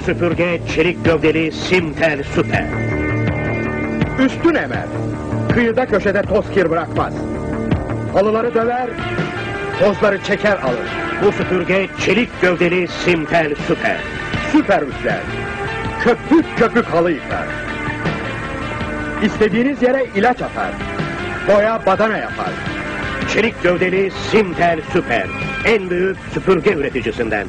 Süpürge çelik gövdeli Simtel Süper. Üstün emer. Kıyıda köşede toz kir bırakmaz. Halıları döver, tozları çeker alır. Bu süpürge çelik gövdeli Simtel Süper. Süper üfler. Köpük köpük halı yıkar. İstediğiniz yere ilaç atar. Boya badana yapar. Çelik gövdeli Simtel Süper. En büyük süpürge üreticisinden.